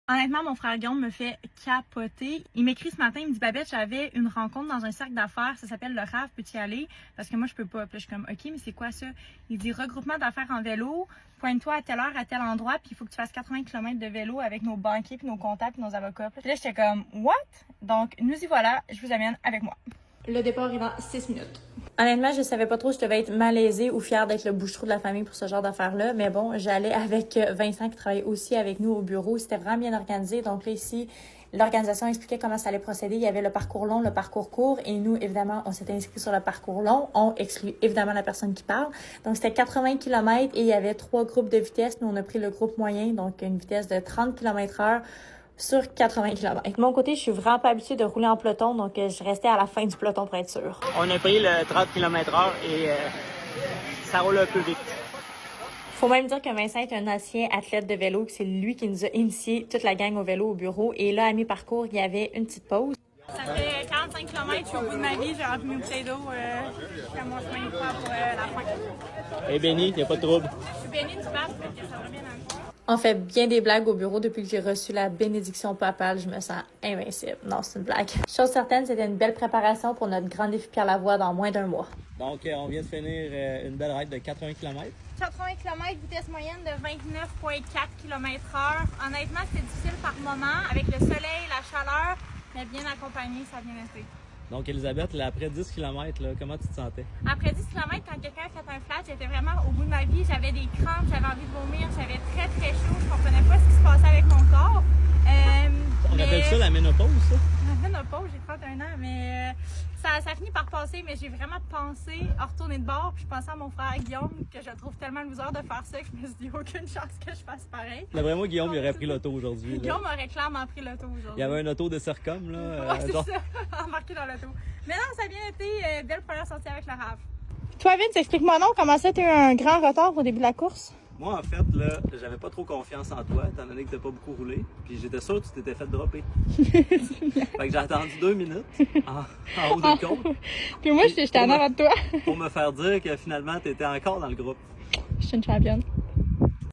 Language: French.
Honnêtement, mon frère Guillaume me fait capoter. Il m'écrit ce matin, il me dit Babette, j'avais une rencontre dans un cercle d'affaires, ça s'appelle le RAV, peux-tu y aller? Parce que moi, je peux pas. Puis là, je suis comme, OK, mais c'est quoi ça? Il dit regroupement d'affaires en vélo, pointe-toi à telle heure, à tel endroit, puis il faut que tu fasses 80 km de vélo avec nos banquiers, puis nos comptables, puis nos avocats. Puis là, j'étais comme, what? Donc, nous y voilà, je vous amène avec moi. Le départ est dans 6 minutes. Honnêtement, je savais pas trop si je devais être malaisée ou fière d'être le bouche-trou de la famille pour ce genre d'affaires-là. Mais bon, j'allais avec Vincent qui travaille aussi avec nous au bureau. C'était vraiment bien organisé. Donc là, ici, l'organisation expliquait comment ça allait procéder. Il y avait le parcours long, le parcours court. Et nous, évidemment, on s'était inscrits sur le parcours long. On exclut évidemment la personne qui parle. Donc, c'était 80 km et il y avait 3 groupes de vitesse. Nous, on a pris le groupe moyen, donc une vitesse de 30 km/h. Sur 80 km. De mon côté, je suis vraiment pas habituée de rouler en peloton, donc je restais à la fin du peloton pour être sûre. On a pris le 30 km/h et ça roule un peu vite. Faut même dire que Vincent est un ancien athlète de vélo, que c'est lui qui nous a initié toute la gang au vélo au bureau. Et là, à mi-parcours, il y avait une petite pause. Ça fait 45 km, je suis au bout de ma vie, j'ai rempli mes bouteilles d'eau. Je fais mon chemin de croix pour la fin. Hey Benny, il n'y a pas de trouble. Je suis bénie du pape, que ça va bien aller. On fait bien des blagues au bureau depuis que j'ai reçu la bénédiction papale. Je me sens invincible. Non, c'est une blague. Chose certaine, c'était une belle préparation pour notre grand défi Pierre Lavoie dans moins d'un mois. Donc, on vient de finir une belle ride de 80 km. 80 km, vitesse moyenne de 29,4 km/h. Honnêtement, c'était difficile par moment. Avec le soleil, la chaleur, mais bien accompagné, ça a bien été. Donc, Elisabeth, là, après 10 km, là, comment tu te sentais? Après 10 km, quand quelqu'un a fait un flash, j'étais vraiment au bout de ma vie. J'avais des crampes, j'avais envie de vomir, j'avais très très chaud. Je comprenais pas ce qui se passait avec mon corps. On appelle ça la ménopause, ça? La ménopause, j'ai 31 ans, mais ça finit par passer. Mais j'ai vraiment pensé à retourner de bord. Puis je pensais à mon frère Guillaume, que je trouve tellement loser de faire ça que je me suis dit aucune chance que je fasse pareil. D'après moi, Guillaume, il aurait pris l'auto aujourd'hui. Guillaume aurait clairement pris l'auto aujourd'hui. Il y avait un auto de Circom, là. Ouais, c'est ça, embarqué dans l'auto. Mais non, ça a bien été. Belle première sortie avec le RAV. Toi, Vince, explique-moi donc comment ça, t'as eu un grand retard au début de la course? Moi, en fait, là, j'avais pas trop confiance en toi, étant donné que t'as pas beaucoup roulé. Puis j'étais sûr que tu t'étais fait dropper. Fait que j'ai attendu 2 minutes en haut du compte. Puis moi, j'étais en avant de toi. Pour me faire dire que finalement, t'étais encore dans le groupe. Je suis une championne.